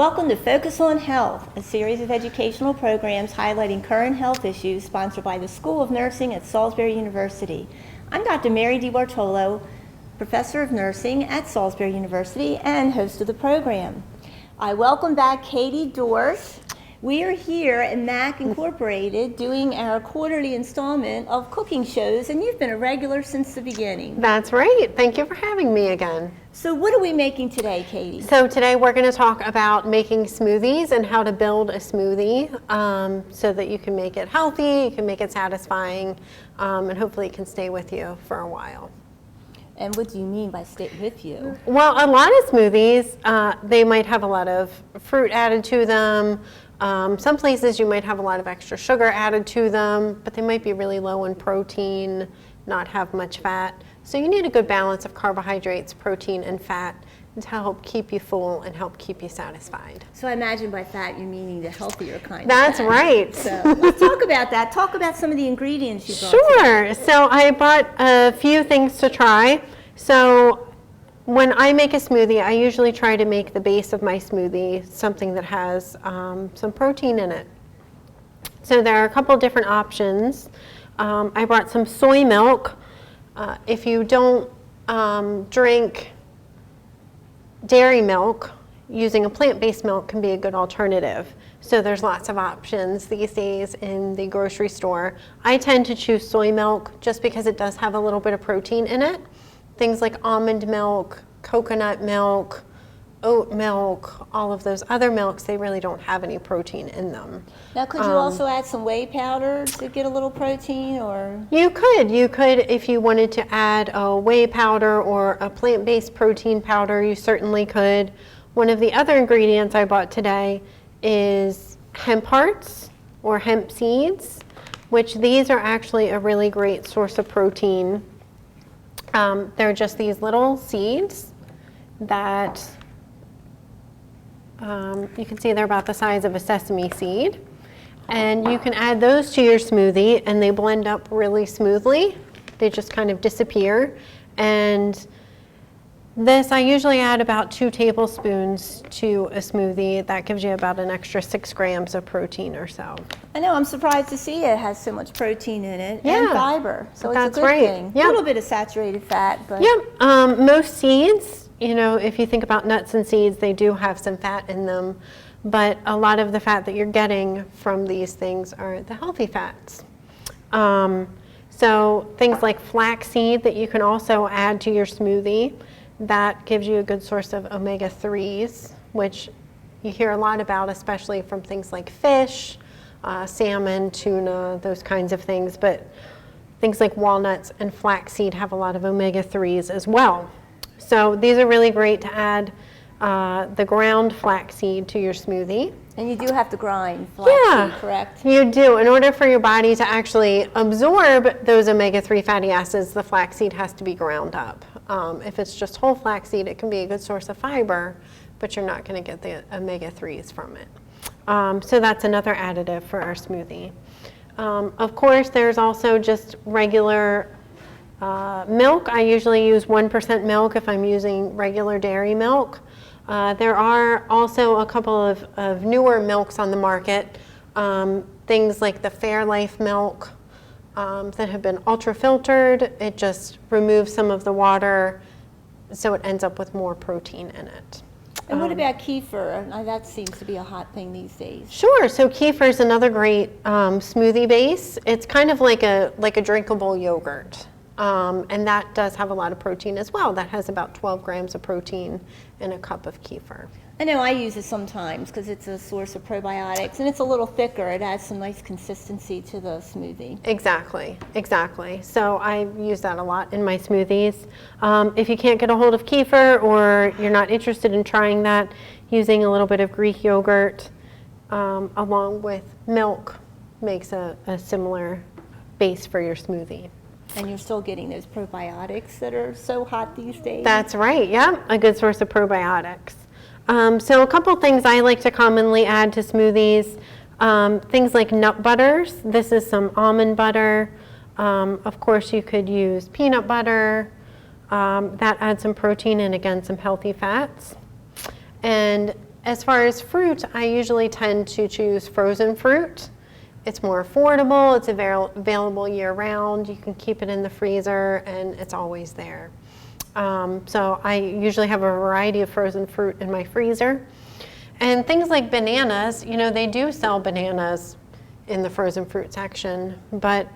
Welcome to Focus on Health, a series of educational programs highlighting current health issues sponsored by the School of Nursing at Salisbury University. I'm Dr. Mary DiBartolo, Professor of Nursing at Salisbury University and host of the program. I welcome back Katie Dorsch. We are here at MAC Incorporated doing our quarterly installment of cooking shows, and you've been a regular since the beginning. That's right. Thank you for having me again. So what are we making today, Katie? So today we're going to talk about making smoothies and how to build a smoothie so that you can make it healthy, you can make it satisfying, and hopefully it can stay with you for a while. And what do you mean by stay with you? Well, a lot of smoothies, they might have a lot of fruit added to them. Some places you might have a lot of extra sugar added to them, but they might be really low in protein, not have much fat. So you need a good balance of carbohydrates, protein, and fat to help keep you full and help keep you satisfied. So I imagine by fat you're meaning the healthier kind. That's of fat. right. So let's talk about that. Talk about some of the ingredients you brought. Sure. So I bought a few things to try. So when I make a smoothie, I usually try to make the base of my smoothie something that has some protein in it. So there are a couple different options. I brought some soy milk. If you don't drink dairy milk, using a plant-based milk can be a good alternative. So there's lots of options these days in the grocery store. I tend to choose soy milk just because it does have a little bit of protein in it. Things like almond milk, coconut milk, oat milk, all of those other milks, they really don't have any protein in them. Now, could you also add some whey powder to get a little protein, or? You could if you wanted to add a whey powder or a plant-based protein powder, you certainly could. One of the other ingredients I bought today is hemp hearts or hemp seeds, which these are actually a really great source of protein. They're just these little seeds that you can see they're about the size of a sesame seed. And you can add those to your smoothie and they blend up really smoothly. They just kind of disappear. And this, I usually add about 2 tablespoons to a smoothie. That gives you about an extra 6 grams of protein or so. I know, I'm surprised to see it has so much protein in it Yeah, and fiber. So that's it's a good right. thing. Yep. A little bit of saturated fat, but Yep, most seeds, you know, if you think about nuts and seeds, they do have some fat in them. But a lot of the fat that you're getting from these things are the healthy fats. So things like flaxseed that you can also add to your smoothie, that gives you a good source of omega-3s, which you hear a lot about, especially from things like fish, salmon, tuna, those kinds of things. But things like walnuts and flaxseed have a lot of omega-3s as well. So these are really great to add the ground flaxseed to your smoothie. and you do have to grind flaxseed, correct? You do. In order for your body to actually absorb those omega-3 fatty acids, the flaxseed has to be ground up. If it's just whole flaxseed, it can be a good source of fiber, but you're not going to get the omega-3s from it. So that's another additive for our smoothie. Of course, there's also just regular milk. I usually use 1% milk if I'm using regular dairy milk. There are also a couple of newer milks on the market, things like the Fairlife milk that have been ultra filtered. It just removes some of the water, so it ends up with more protein in it. And what about kefir? Now, that seems to be a hot thing these days. Sure. So kefir is another great smoothie base. It's kind of like a drinkable yogurt. And that does have a lot of protein as well. That has about 12 grams of protein in a cup of kefir. I know I use it sometimes because it's a source of probiotics, and it's a little thicker. It adds some nice consistency to the smoothie. Exactly, exactly. So I use that a lot in my smoothies. If you can't get a hold of kefir or you're not interested in trying that, using a little bit of Greek yogurt along with milk makes a similar base for your smoothie. And you're still getting those probiotics that are so hot these days. That's right, yeah, a good source of probiotics. So a couple things I like to commonly add to smoothies, things like nut butters. This is some almond butter. Of course, you could use peanut butter. That adds some protein and, again, some healthy fats. And As far as fruit, I usually tend to choose frozen fruit. It's more affordable, it's available year-round, you can keep it in the freezer, and it's always there. So I usually have a variety of frozen fruit in my freezer. And things like bananas, you know, they do sell bananas in the frozen fruit section, but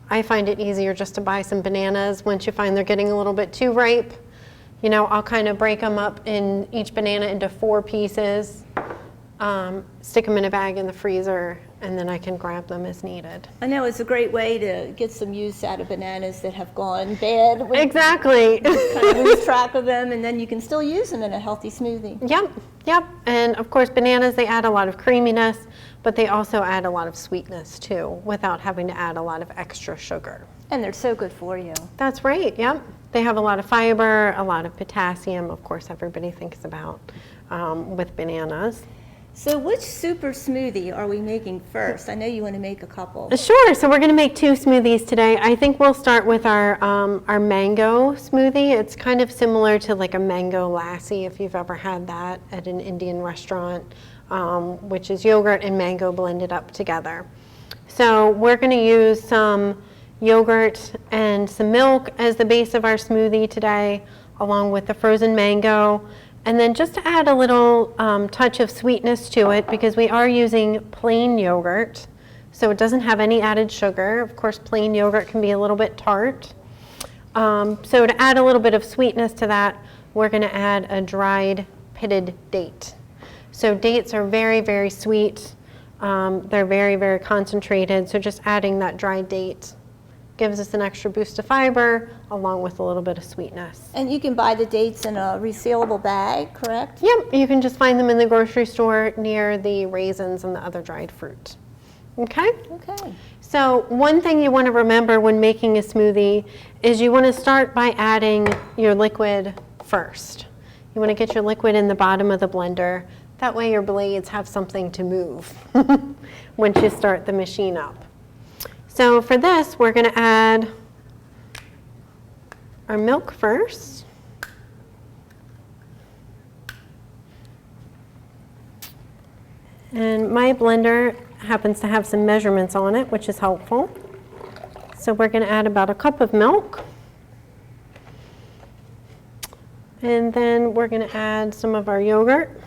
I find it easier just to buy some bananas. Once you find they're getting a little bit too ripe, you know, I'll kind of break them up in each banana into 4 pieces, stick them in a bag in the freezer, and then I can grab them as needed. I know it's a great way to get some use out of bananas that have gone bad. Exactly. Kind of lose track of them, and then you can still use them in a healthy smoothie. Yep. And of course, bananas, they add a lot of creaminess, but they also add a lot of sweetness too, without having to add a lot of extra sugar. And they're so good for you. That's right, yep. They have a lot of fiber, a lot of potassium, of course, everybody thinks about with bananas. So which super smoothie are we making first? I know you want to make a couple. Sure, so we're going to make 2 smoothies today. I think we'll start with our mango smoothie. It's kind of similar to like a mango lassi, if you've ever had that at an Indian restaurant, which is yogurt and mango blended up together. So we're going to use some yogurt and some milk as the base of our smoothie today, along with the frozen mango. And then just to add a little touch of sweetness to it, because we are using plain yogurt, so it doesn't have any added sugar. Of course, plain yogurt can be a little bit tart. So to add a little bit of sweetness to that, we're going to add a dried pitted date. So dates are very, very sweet. They're very, very concentrated, so just adding that dried date gives us an extra boost of fiber along with a little bit of sweetness. And you can buy the dates in a resealable bag, correct? Yep, you can just find them in the grocery store near the raisins and the other dried fruit. Okay? Okay. So one thing you want to remember when making a smoothie is you want to start by adding your liquid first. You want to get your liquid in the bottom of the blender. That way your blades have something to move once you start the machine up. So for this, we're going to add our milk first. And my blender happens to have some measurements on it, which is helpful. So we're going to add about a cup of milk. And then we're going to add some of our yogurt.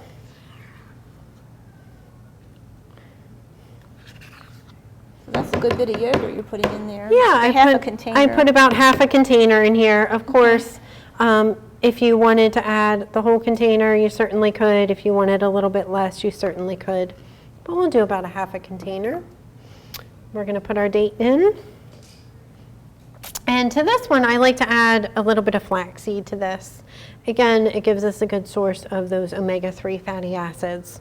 That's a good bit of yogurt you're putting in there. Yeah, half a container. I put about half a container in here. Of course, if you wanted to add the whole container, you certainly could. If you wanted a little bit less, you certainly could. But we'll do about a half a container. We're going to put our date in. And to this one, I like to add a little bit of flaxseed to this. Again, it gives us a good source of those omega-3 fatty acids.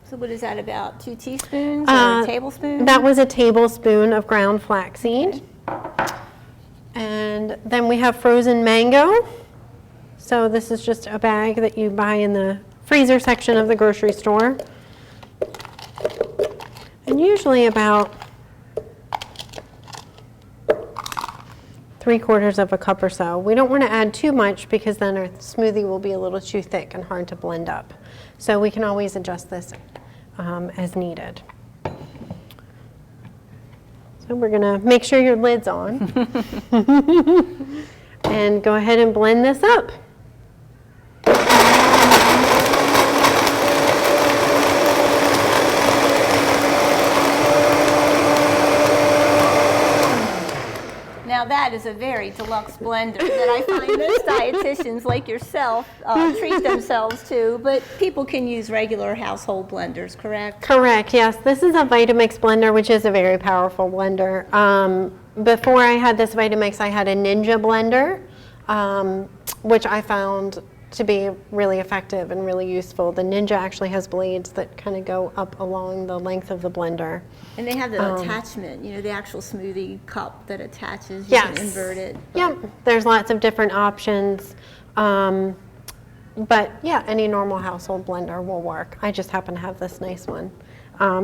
So what is that, about 2 teaspoons or a tablespoon? That was a tablespoon of ground flaxseed. Okay. And then we have frozen mango. So this is just a bag that you buy in the freezer section of the grocery store. And usually about 3/4 of a cup or so. We don't want to add too much because then our smoothie will be a little too thick and hard to blend up. So we can always adjust this as needed. So we're going to make sure your lid's on and go ahead and blend this up. Now that is a very deluxe blender that I find most dietitians like yourself treat themselves to, but people can use regular household blenders, correct? Correct, yes. This is a Vitamix blender, which is a very powerful blender. Before I had this Vitamix, I had a Ninja blender, which I found to be really effective and really useful. The Ninja actually has blades that kind of go up along the length of the blender. And they have the attachment, you know, the actual smoothie cup that attaches. You Yes. can invert it. Yep, there's lots of different options. But yeah, any normal household blender will work. I just happen to have this nice one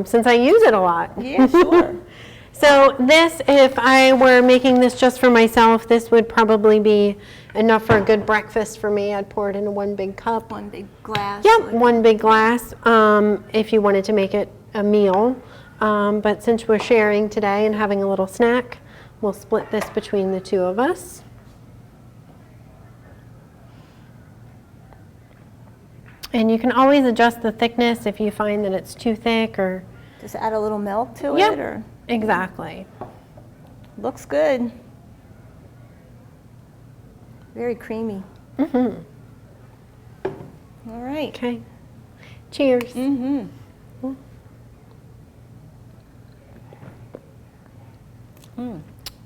since I use it a lot. Yeah, sure. So this, if I were making this just for myself, this would probably be enough for a good breakfast for me. I'd pour it into one big cup. One big glass. Yep, one big glass, if you wanted to make it a meal. But since we're sharing today and having a little snack, we'll split this between the two of us. And you can always adjust the thickness if you find that it's too thick or... Just add a little milk to Yep, it, or? exactly. Looks good. Very creamy. Mm-hmm. All right. Okay. Cheers. Mm-hmm.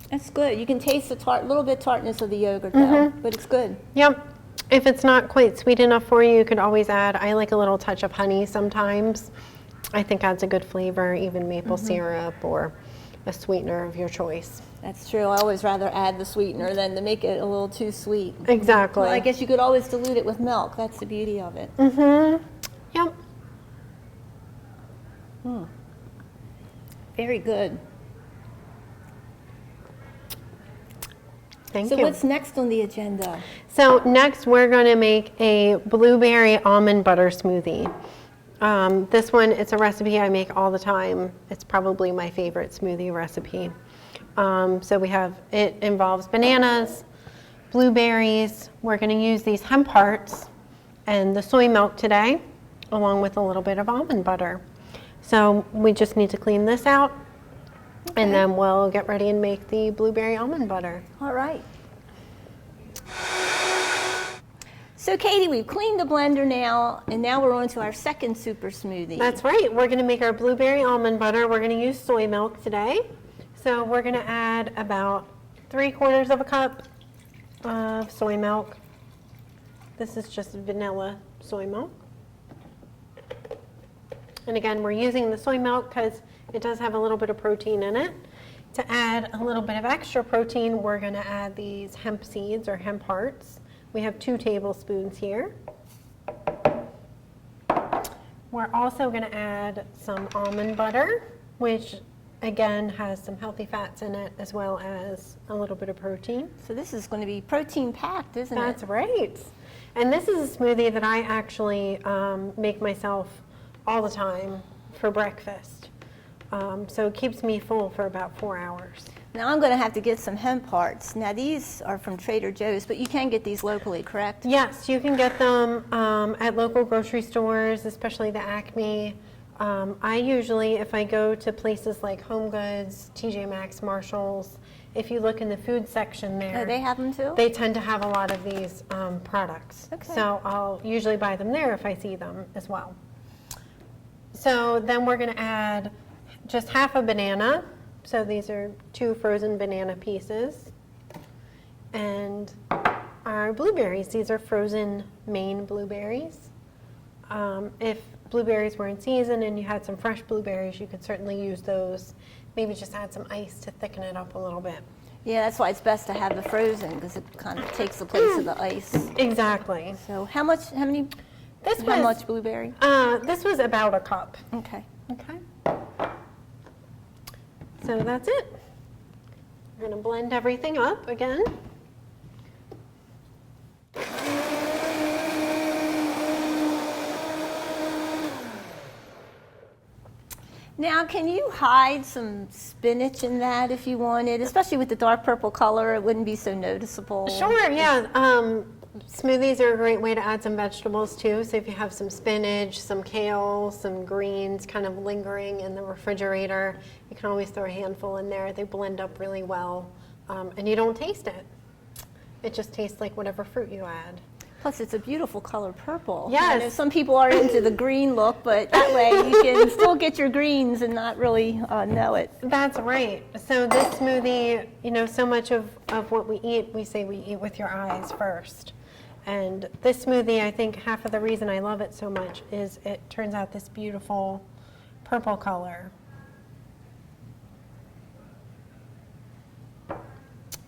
That's good. You can taste the little bit tartness of the yogurt though, but it's good. Yep. If it's not quite sweet enough for you, you could always add, I like a little touch of honey sometimes. I think adds a good flavor, even maple syrup or a sweetener of your choice. That's true. I always rather add the sweetener than to make it a little too sweet. Exactly. Well, I guess you could always dilute it with milk. That's the beauty of it. Mm-hmm. Yep. Very good. Thank So you. what's next on the agenda? So next we're going to make a blueberry almond butter smoothie. This one, it's a recipe I make all the time. It's probably my favorite smoothie recipe. So it involves bananas, blueberries. We're going to use these hemp hearts and the soy milk today, along with a little bit of almond butter. So we just need to clean this out, and then we'll get ready and make the blueberry almond butter. All right. So Katie, we've cleaned the blender now, and now we're on to our second super smoothie. That's right. We're going to make our blueberry almond butter. We're going to use soy milk today. So we're going to add about 3/4 of a cup of soy milk. This is just vanilla soy milk. And again, we're using the soy milk because it does have a little bit of protein in it. To add a little bit of extra protein, we're going to add these hemp seeds or hemp hearts. We have 2 tablespoons here. We're also going to add some almond butter, which again has some healthy fats in it as well as a little bit of protein. So this is going to be protein packed, isn't it? That's right. And this is a smoothie that I actually make myself all the time for breakfast. So it keeps me full for about 4 hours. Now I'm going to have to get some hemp hearts. Now these are from Trader Joe's, but you can get these locally, correct? Yes, you can get them at local grocery stores, especially the Acme. I usually, if I go to places like Home Goods, TJ Maxx, Marshalls, if you look in the food section there, Oh, they have them too? they tend to have a lot of these products. Okay. So I'll usually buy them there if I see them as well. So then we're going to add just half a banana. So these are 2 frozen banana pieces. And our blueberries, these are frozen Maine blueberries. If blueberries were in season and you had some fresh blueberries, you could certainly use those. Maybe just add some ice to thicken it up a little bit. Yeah, that's why it's best to have the frozen because it kind of takes the place of the ice. Exactly. So how much blueberry? This was about a cup. Okay. Okay. So that's it. We're going to blend everything up again. Now, can you hide some spinach in that if you wanted, especially with the dark purple color? It wouldn't be so noticeable. Sure, yeah. Smoothies are a great way to add some vegetables too. So if you have some spinach, some kale, some greens kind of lingering in the refrigerator, you can always throw a handful in there. They blend up really well, and you don't taste it. It just tastes like whatever fruit you add. Plus, it's a beautiful color, purple. Yes. I know some people are into the green look, but that way you can still get your greens and not really know it. That's right. So this smoothie, you know, so much of what we eat, we say we eat with your eyes first. And this smoothie, I think half of the reason I love it so much is it turns out this beautiful purple color.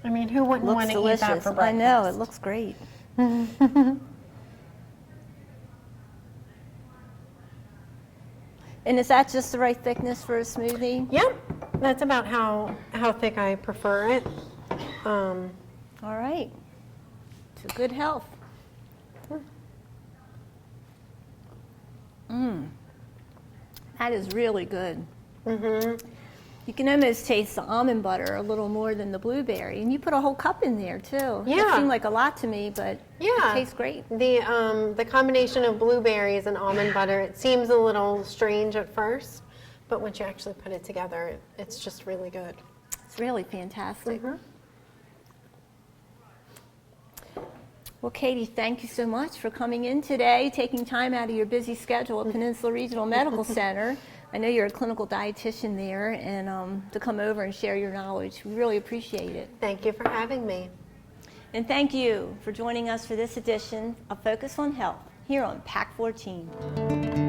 I mean, who wouldn't want to eat that for breakfast? I know, it looks great. And is that just the right thickness for a smoothie? Yep. That's about how thick I prefer it. All right. To good health. That is really good. You can almost taste the almond butter a little more than the blueberry, and you put a whole cup in there too. Yeah. It seemed like a lot to me, but Yeah. it tastes great. The combination of blueberries and almond butter, it seems a little strange at first, but once you actually put it together, it's just really good. It's really fantastic. Well, Katie, thank you so much for coming in today, taking time out of your busy schedule at Peninsula Regional Medical Center. I know you're a clinical dietitian there, and to come over and share your knowledge. We really appreciate it. Thank you for having me. And thank you for joining us for this edition of Focus on Health here on PAC 14.